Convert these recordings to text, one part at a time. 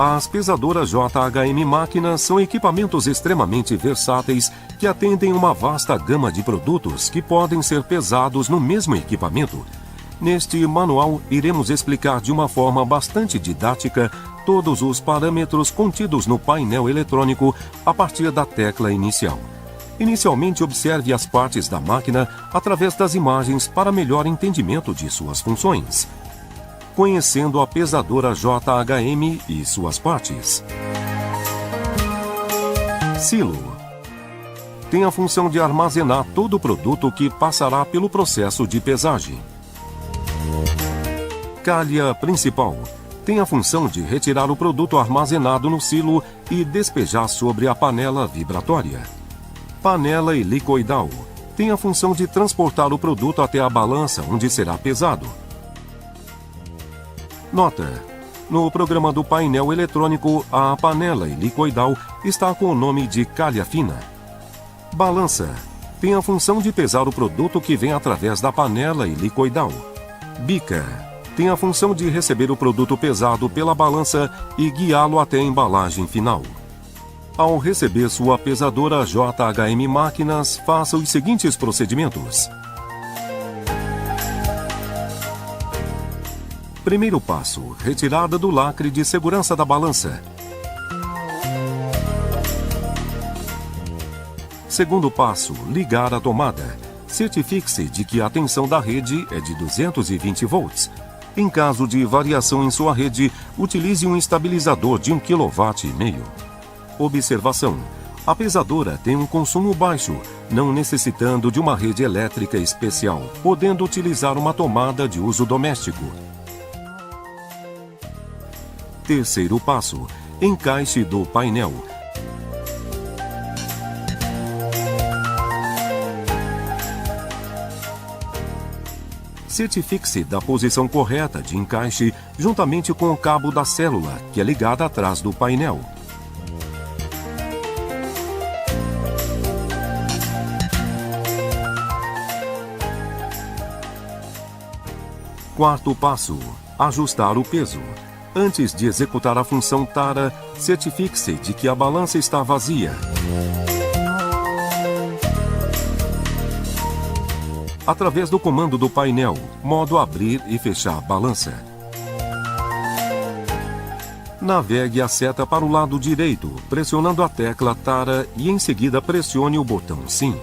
As pesadoras JHM Máquinas são equipamentos extremamente versáteis que atendem uma vasta gama de produtos que podem ser pesados no mesmo equipamento. Neste manual, iremos explicar de uma forma bastante didática todos os parâmetros contidos no painel eletrônico a partir da tecla inicial. Inicialmente, observe as partes da máquina através das imagens para melhor entendimento de suas funções. Conhecendo a pesadora JHM e suas partes. Silo. Tem a função de armazenar todo o produto que passará pelo processo de pesagem. Calha principal. Tem a função de retirar o produto armazenado no silo e despejar sobre a panela vibratória. Panela helicoidal. Tem a função de transportar o produto até a balança onde será pesado. Nota: no programa do painel eletrônico, a panela helicoidal está com o nome de calha fina. Balança. Tem a função de pesar o produto que vem através da panela helicoidal. Bica. Tem a função de receber o produto pesado pela balança e guiá-lo até a embalagem final. Ao receber sua pesadora JHM Máquinas, faça os seguintes procedimentos. Primeiro passo: retirada do lacre de segurança da balança. Segundo passo: ligar a tomada. Certifique-se de que a tensão da rede é de 220 volts. Em caso de variação em sua rede, utilize um estabilizador de 1,5 kW. Observação: a pesadora tem um consumo baixo, não necessitando de uma rede elétrica especial, podendo utilizar uma tomada de uso doméstico. Terceiro passo: encaixe do painel. Certifique-se da posição correta de encaixe juntamente com o cabo da célula, que é ligado atrás do painel. Quarto passo: ajustar o peso. Antes de executar a função tara, certifique-se de que a balança está vazia. Através do comando do painel, modo abrir e fechar a balança. Navegue a seta para o lado direito, pressionando a tecla tara e em seguida pressione o botão sim.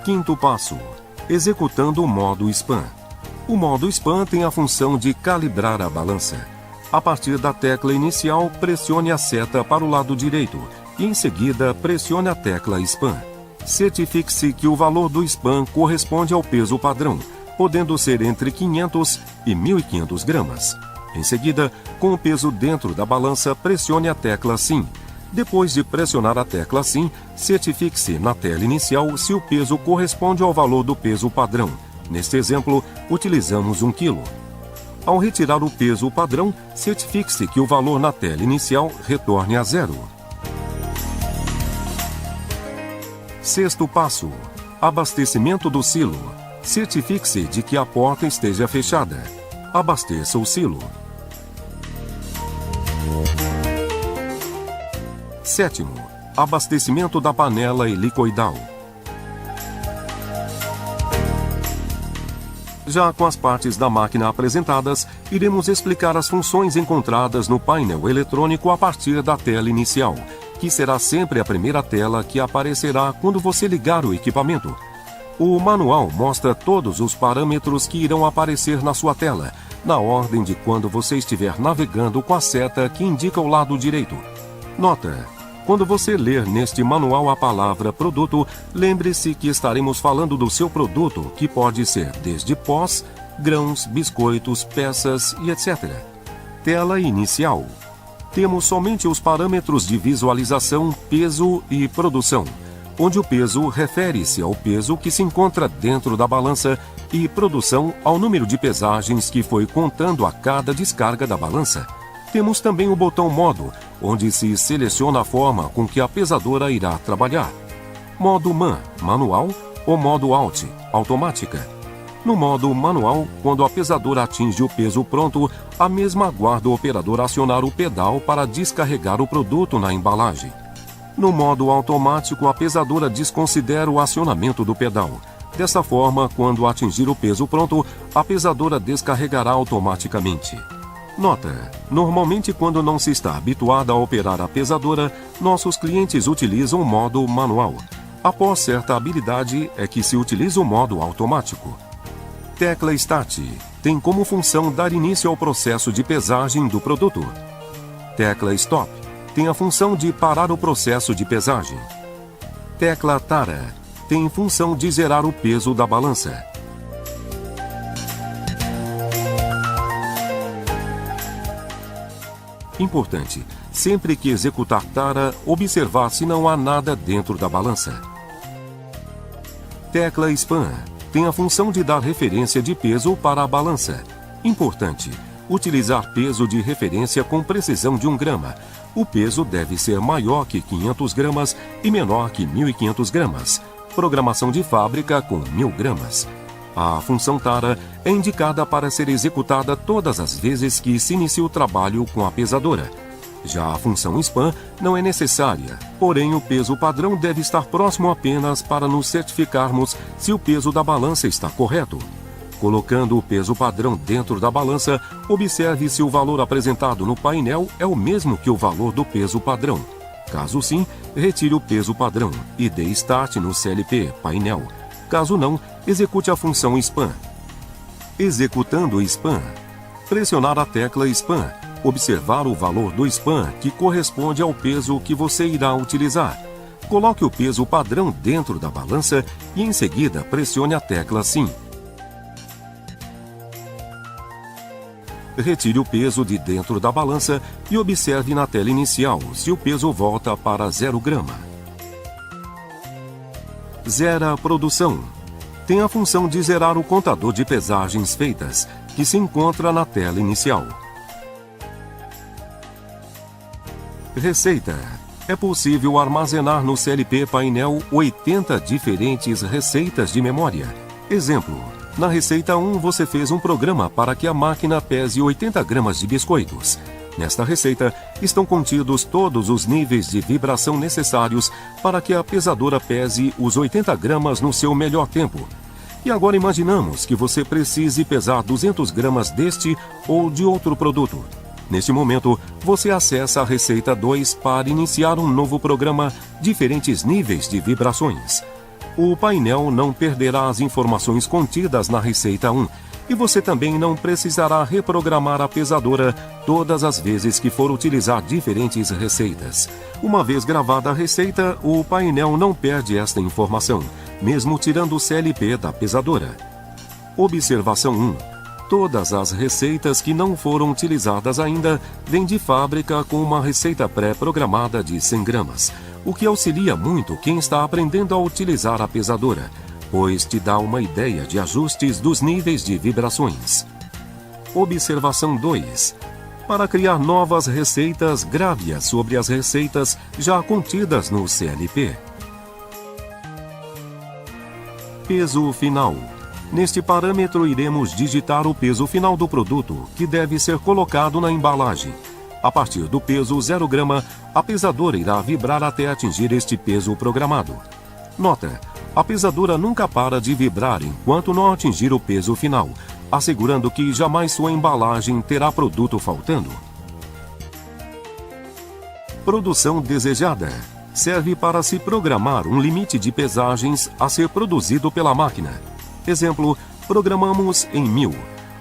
Quinto passo: executando o modo Span. O modo Span tem a função de calibrar a balança. A partir da tecla inicial, pressione a seta para o lado direito e em seguida pressione a tecla Span. Certifique-se que o valor do Span corresponde ao peso padrão, podendo ser entre 500 e 1.500 gramas. Em seguida, com o peso dentro da balança, pressione a tecla Sim. Depois de pressionar a tecla Sim, certifique-se na tela inicial se o peso corresponde ao valor do peso padrão. Neste exemplo, utilizamos 1 kg. Ao retirar o peso padrão, certifique-se que o valor na tela inicial retorne a 0. Sexto passo: abastecimento do silo. Certifique-se de que a porta esteja fechada. Abasteça o silo. Sétimo: abastecimento da panela helicoidal. Já com as partes da máquina apresentadas, iremos explicar as funções encontradas no painel eletrônico a partir da tela inicial, que será sempre a primeira tela que aparecerá quando você ligar o equipamento. O manual mostra todos os parâmetros que irão aparecer na sua tela, na ordem de quando você estiver navegando com a seta que indica o lado direito. Nota: quando você ler neste manual a palavra produto, lembre-se que estaremos falando do seu produto, que pode ser desde pós, grãos, biscoitos, peças e etc. Tela inicial. Temos somente os parâmetros de visualização, peso e produção, onde o peso refere-se ao peso que se encontra dentro da balança e produção ao número de pesagens que foi contando a cada descarga da balança. Temos também o botão modo, onde se seleciona a forma com que a pesadora irá trabalhar. Modo MAN, manual, o modo Alt, automática. No modo manual, quando a pesadora atinge o peso pronto, a mesma aguarda o operador acionar o pedal para descarregar o produto na embalagem. No modo automático, a pesadora desconsidera o acionamento do pedal. Dessa forma, quando atingir o peso pronto, a pesadora descarregará automaticamente. Nota: normalmente quando não se está habituado a operar a pesadora, nossos clientes utilizam o modo manual. Após certa habilidade é que se utiliza o modo automático. Tecla Start tem como função dar início ao processo de pesagem do produto. Tecla Stop tem a função de parar o processo de pesagem. Tecla Tara tem função de zerar o peso da balança. Importante: sempre que executar Tara, observar se não há nada dentro da balança. Tecla Span tem a função de dar referência de peso para a balança. Importante: utilizar peso de referência com precisão de 1 grama. O peso deve ser maior que 500 gramas e menor que 1.500 gramas. Programação de fábrica com 1.000 gramas. A função Tara é indicada para ser executada todas as vezes que se inicia o trabalho com a pesadora. Já a função Span não é necessária, porém o peso padrão deve estar próximo apenas para nos certificarmos se o peso da balança está correto. Colocando o peso padrão dentro da balança, observe se o valor apresentado no painel é o mesmo que o valor do peso padrão. Caso sim, retire o peso padrão e dê Start no CLP painel. Caso não, execute a função Span. Executando o Span, pressionar a tecla Span. Observar o valor do Span, que corresponde ao peso que você irá utilizar. Coloque o peso padrão dentro da balança e em seguida pressione a tecla Sim. Retire o peso de dentro da balança e observe na tela inicial se o peso volta para 0 grama. Zera a produção. Tem a função de zerar o contador de pesagens feitas, que se encontra na tela inicial. Receita. É possível armazenar no CLP painel 80 diferentes receitas de memória. Exemplo: na receita 1 você fez um programa para que a máquina pese 80 gramas de biscoitos. Nesta receita estão contidos todos os níveis de vibração necessários para que a pesadora pese os 80 gramas no seu melhor tempo. E agora imaginamos que você precise pesar 200 gramas deste ou de outro produto. Neste momento, você acessa a receita 2 para iniciar um novo programa, diferentes níveis de vibrações. O painel não perderá as informações contidas na receita 1 e você também não precisará reprogramar a pesadora todas as vezes que for utilizar diferentes receitas. Uma vez gravada a receita, o painel não perde esta informação, mesmo tirando o CLP da pesadora. Observação 1. Todas as receitas que não foram utilizadas ainda vêm de fábrica com uma receita pré-programada de 100 gramas, o que auxilia muito quem está aprendendo a utilizar a pesadora, pois te dá uma ideia de ajustes dos níveis de vibrações. Observação 2. Para criar novas receitas, grave-as sobre as receitas já contidas no CLP. Peso final. Neste parâmetro, iremos digitar o peso final do produto, que deve ser colocado na embalagem. A partir do peso 0 grama, a pesadora irá vibrar até atingir este peso programado. Nota: a pesadora nunca para de vibrar enquanto não atingir o peso final, assegurando que jamais sua embalagem terá produto faltando. Produção desejada. Serve para se programar um limite de pesagens a ser produzido pela máquina. Exemplo: programamos em 1000.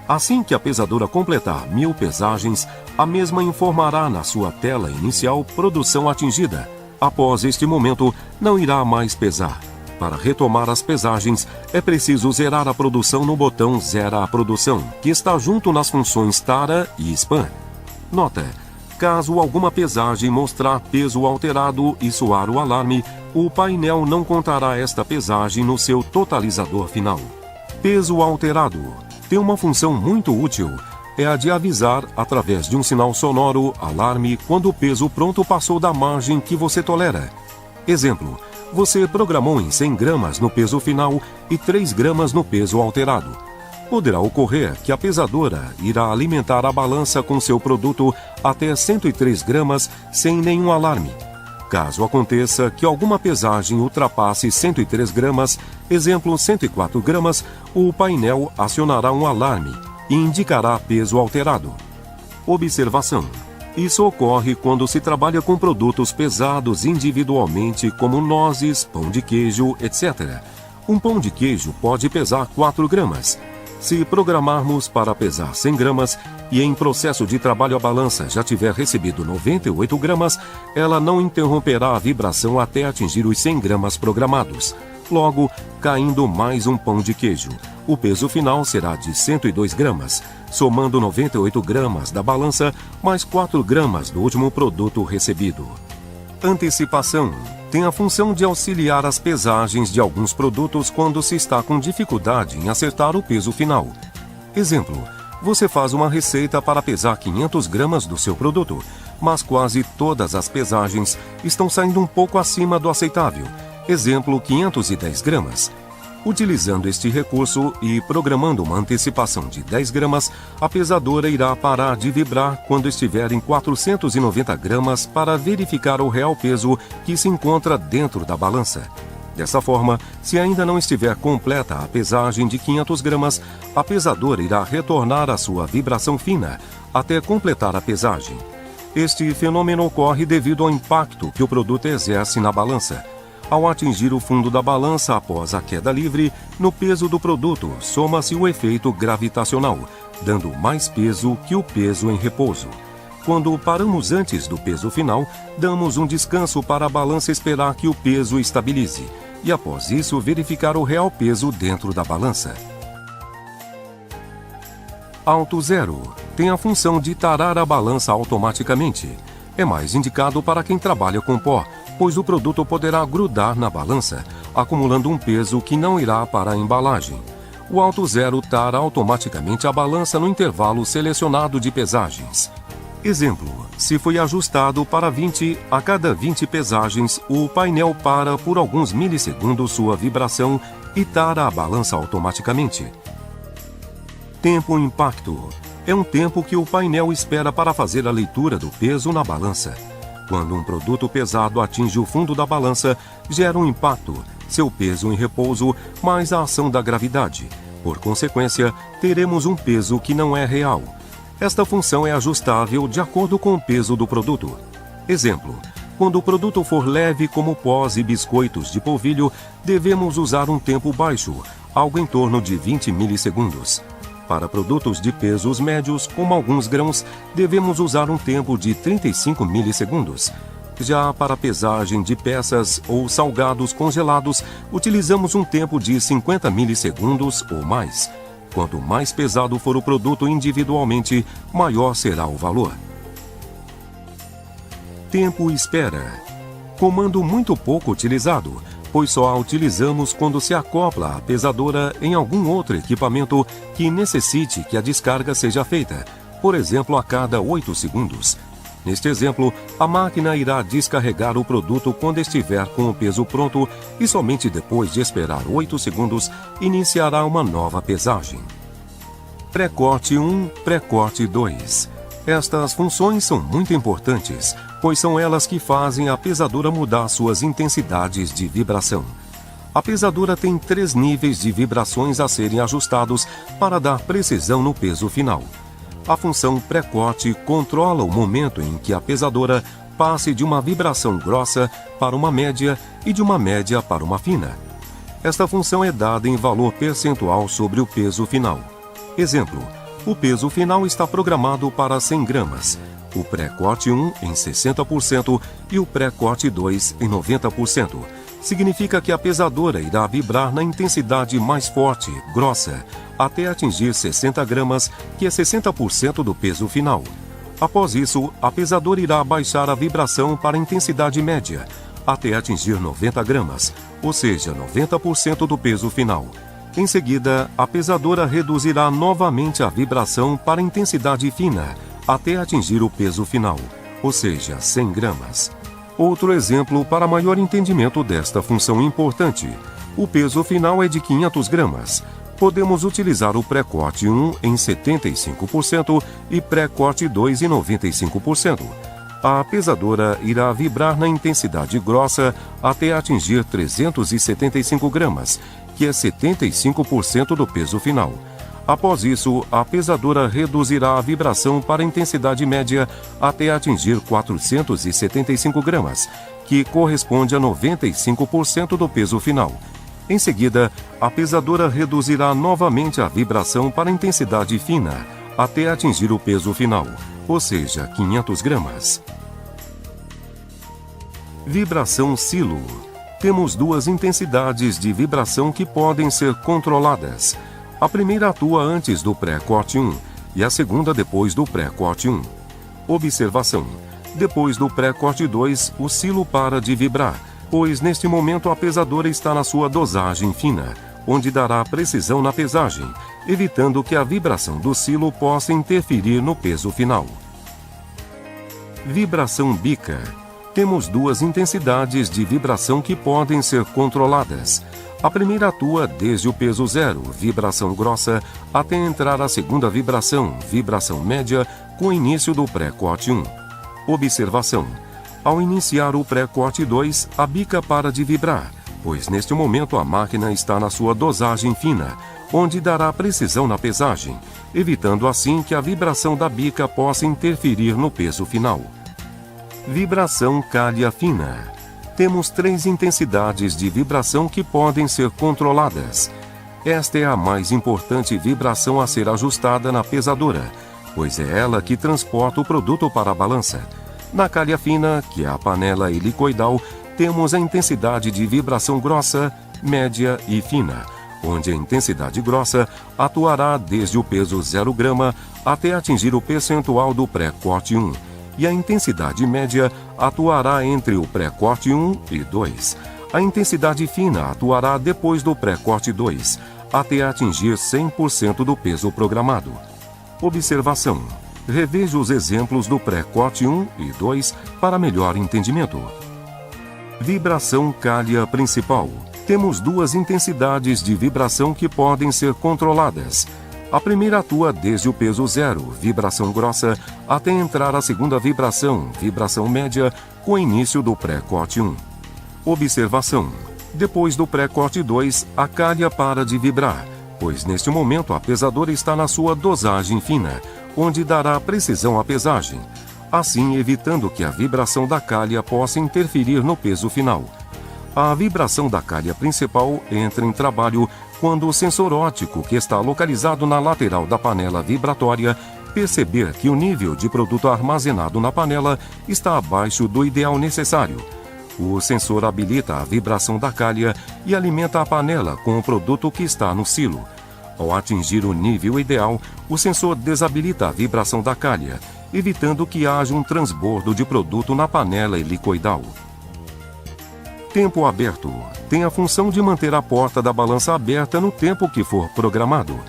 Assim que a pesadora completar 1000 pesagens, a mesma informará na sua tela inicial produção atingida. Após este momento, não irá mais pesar. Para retomar as pesagens, é preciso zerar a produção no botão Zera a Produção, que está junto nas funções Tara e Span. Nota: caso alguma pesagem mostrar peso alterado e soar o alarme, o painel não contará esta pesagem no seu totalizador final. Peso alterado. Tem uma função muito útil. É a de avisar, através de um sinal sonoro, alarme, quando o peso pronto passou da margem que você tolera. Exemplo: Você programou em 100 gramas no peso final e 3 gramas no peso alterado. Poderá ocorrer que a pesadora irá alimentar a balança com seu produto até 103 gramas sem nenhum alarme. Caso aconteça que alguma pesagem ultrapasse 103 gramas, exemplo 104 gramas, o painel acionará um alarme e indicará peso alterado. Observação: isso ocorre quando se trabalha com produtos pesados individualmente, como nozes, pão de queijo, etc. Um pão de queijo pode pesar 4 gramas. Se programarmos para pesar 100 gramas e em processo de trabalho a balança já tiver recebido 98 gramas, ela não interromperá a vibração até atingir os 100 gramas programados. Logo, caindo mais um pão de queijo, o peso final será de 102 gramas, somando 98 gramas da balança mais 4 gramas do último produto recebido. Antecipação tem a função de auxiliar as pesagens de alguns produtos quando se está com dificuldade em acertar o peso final. Exemplo: você faz uma receita para pesar 500 gramas do seu produto, mas quase todas as pesagens estão saindo um pouco acima do aceitável. Exemplo, 510 gramas. Utilizando este recurso e programando uma antecipação de 10 gramas, a pesadora irá parar de vibrar quando estiver em 490 gramas para verificar o real peso que se encontra dentro da balança. Dessa forma, se ainda não estiver completa a pesagem de 500 gramas, a pesadora irá retornar à sua vibração fina até completar a pesagem. Este fenômeno ocorre devido ao impacto que o produto exerce na balança. Ao atingir o fundo da balança após a queda livre, no peso do produto soma-se o efeito gravitacional, dando mais peso que o peso em repouso. Quando paramos antes do peso final, damos um descanso para a balança esperar que o peso estabilize, e após isso verificar o real peso dentro da balança. Auto Zero tem a função de tarar a balança automaticamente. É mais indicado para quem trabalha com pó, pois o produto poderá grudar na balança, acumulando um peso que não irá para a embalagem. O Auto Zero tara automaticamente a balança no intervalo selecionado de pesagens. Exemplo: se foi ajustado para 20, a cada 20 pesagens, o painel para por alguns milissegundos sua vibração e tara a balança automaticamente. Tempo impacto é um tempo que o painel espera para fazer a leitura do peso na balança. Quando um produto pesado atinge o fundo da balança, gera um impacto, seu peso em repouso, mais a ação da gravidade. Por consequência, teremos um peso que não é real. Esta função é ajustável de acordo com o peso do produto. Exemplo: quando o produto for leve como pós e biscoitos de polvilho, devemos usar um tempo baixo, algo em torno de 20 milissegundos. Para produtos de pesos médios, como alguns grãos, devemos usar um tempo de 35 milissegundos. Já para pesagem de peças ou salgados congelados, utilizamos um tempo de 50 milissegundos ou mais. Quanto mais pesado for o produto individualmente, maior será o valor. Tempo espera. Comando muito pouco utilizado, pois só a utilizamos quando se acopla a pesadora em algum outro equipamento que necessite que a descarga seja feita, por exemplo, a cada 8 segundos. Neste exemplo, a máquina irá descarregar o produto quando estiver com o peso pronto e somente depois de esperar 8 segundos iniciará uma nova pesagem. Pré-corte 1, pré-corte 2. Estas funções são muito importantes, pois são elas que fazem a pesadora mudar suas intensidades de vibração. A pesadora tem 3 níveis de vibrações a serem ajustados para dar precisão no peso final. A função pré-corte controla o momento em que a pesadora passe de uma vibração grossa para uma média e de uma média para uma fina. Esta função é dada em valor percentual sobre o peso final. Exemplo: o peso final está programado para 100 gramas, o pré-corte 1 em 60% e o pré-corte 2 em 90%. Significa que a pesadora irá vibrar na intensidade mais forte, grossa, até atingir 60 gramas, que é 60% do peso final. Após isso, a pesadora irá baixar a vibração para a intensidade média, até atingir 90 gramas, ou seja, 90% do peso final. Em seguida, a pesadora reduzirá novamente a vibração para a intensidade fina, até atingir o peso final, ou seja, 100 gramas. Outro exemplo para maior entendimento desta função importante. O peso final é de 500 gramas. Podemos utilizar o pré-corte 1 em 75% e pré-corte 2 em 95%. A pesadora irá vibrar na intensidade grossa até atingir 375 gramas, que é 75% do peso final. Após isso, a pesadora reduzirá a vibração para a intensidade média até atingir 475 gramas, que corresponde a 95% do peso final. Em seguida, a pesadora reduzirá novamente a vibração para a intensidade fina, até atingir o peso final, ou seja, 500 gramas. Vibração silo. Temos duas intensidades de vibração que podem ser controladas. A primeira atua antes do pré-corte 1 e a segunda depois do pré-corte 1. Observação: depois do pré-corte 2, o silo para de vibrar, pois neste momento a pesadora está na sua dosagem fina, onde dará precisão na pesagem, evitando que a vibração do silo possa interferir no peso final. Vibração bica. Temos duas intensidades de vibração que podem ser controladas. A primeira atua desde o peso 0, vibração grossa, até entrar a segunda vibração, vibração média, com o início do pré-corte 1. Observação: ao iniciar o pré-corte 2, a bica para de vibrar, pois neste momento a máquina está na sua dosagem fina, onde dará precisão na pesagem, evitando assim que a vibração da bica possa interferir no peso final. Vibração calha fina. Temos três intensidades de vibração que podem ser controladas. Esta é a mais importante vibração a ser ajustada na pesadora, pois é ela que transporta o produto para a balança. Na calha fina, que é a panela helicoidal, temos a intensidade de vibração grossa, média e fina, onde a intensidade grossa atuará desde o peso 0 grama até atingir o percentual do pré-corte 1, e a intensidade média atuará entre o pré-corte 1 e 2. A intensidade fina atuará depois do pré-corte 2, até atingir 100% do peso programado. Observação: reveja os exemplos do pré-corte 1 e 2 para melhor entendimento. Vibração calha principal. Temos duas intensidades de vibração que podem ser controladas. A primeira atua desde o peso 0, vibração grossa, até entrar a segunda vibração, vibração média, com o início do pré-corte 1. Observação: depois do pré-corte 2, a calha para de vibrar, pois neste momento a pesadora está na sua dosagem fina, onde dará precisão à pesagem, assim evitando que a vibração da calha possa interferir no peso final. A vibração da calha principal entra em trabalho quando o sensor óptico, que está localizado na lateral da panela vibratória, perceber que o nível de produto armazenado na panela está abaixo do ideal necessário. O sensor habilita a vibração da calha e alimenta a panela com o produto que está no silo. Ao atingir o nível ideal, o sensor desabilita a vibração da calha, evitando que haja um transbordo de produto na panela helicoidal. Tempo aberto. Tem a função de manter a porta da balança aberta no tempo que for programado.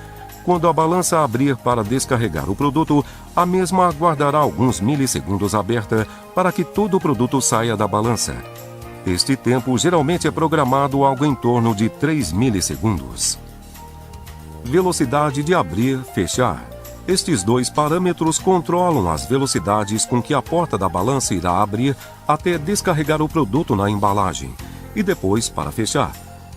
Quando a balança abrir para descarregar o produto, a mesma aguardará alguns milissegundos aberta para que todo o produto saia da balança. Este tempo geralmente é programado algo em torno de 3 milissegundos. Velocidade de abrir, fechar. Estes dois parâmetros controlam as velocidades com que a porta da balança irá abrir até descarregar o produto na embalagem, e depois para fechar.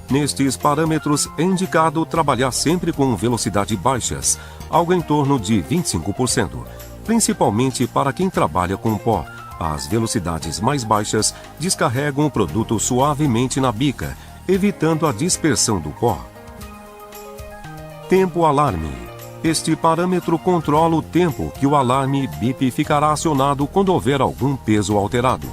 Nestes parâmetros é indicado trabalhar sempre com velocidades baixas, algo em torno de 25%, principalmente para quem trabalha com pó. As velocidades mais baixas descarregam o produto suavemente na bica, evitando a dispersão do pó. Tempo alarme. Este parâmetro controla o tempo que o alarme bip ficará acionado quando houver algum peso alterado.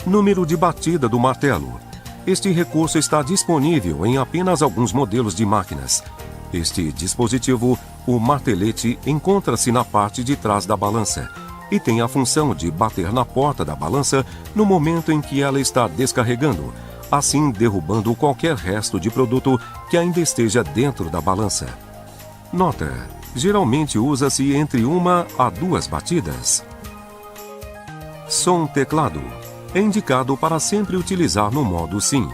Número de batida do martelo. Este recurso está disponível em apenas alguns modelos de máquinas. Este dispositivo, o martelete, encontra-se na parte de trás da balança e tem a função de bater na porta da balança no momento em que ela está descarregando, assim derrubando qualquer resto de produto que ainda esteja dentro da balança. Nota: geralmente usa-se entre 1 a 2 batidas. Som teclado. É indicado para sempre utilizar no modo sim.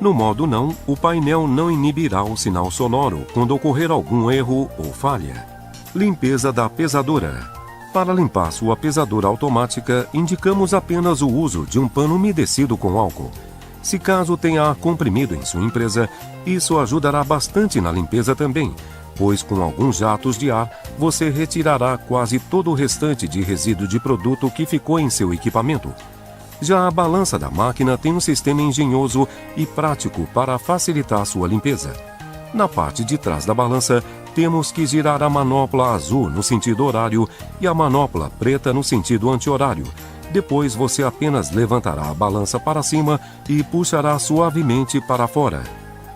No modo não, o painel não inibirá o sinal sonoro quando ocorrer algum erro ou falha. Limpeza da pesadora. Para limpar sua pesadora automática, indicamos apenas o uso de um pano umedecido com álcool. Se caso tenha ar comprimido em sua empresa, isso ajudará bastante na limpeza também, pois com alguns jatos de ar, você retirará quase todo o restante de resíduo de produto que ficou em seu equipamento. Já a balança da máquina tem um sistema engenhoso e prático para facilitar sua limpeza. Na parte de trás da balança, temos que girar a manopla azul no sentido horário e a manopla preta no sentido anti-horário. Depois você apenas levantará a balança para cima e puxará suavemente para fora.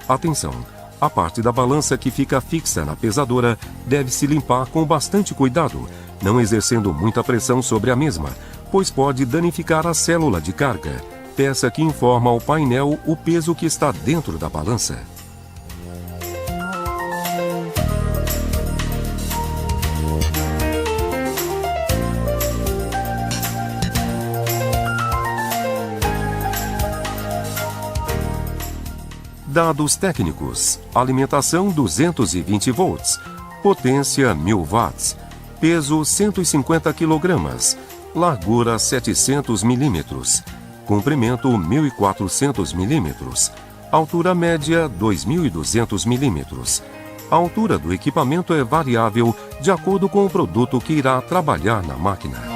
Atenção! A parte da balança que fica fixa na pesadora deve-se limpar com bastante cuidado, não exercendo muita pressão sobre a mesma, pois pode danificar a célula de carga, peça que informa ao painel o peso que está dentro da balança. Dados técnicos: alimentação 220 volts, potência 1000 watts, peso 150 kg, largura 700 mm, comprimento 1400 mm, altura média 2200 mm. A altura do equipamento é variável de acordo com o produto que irá trabalhar na máquina.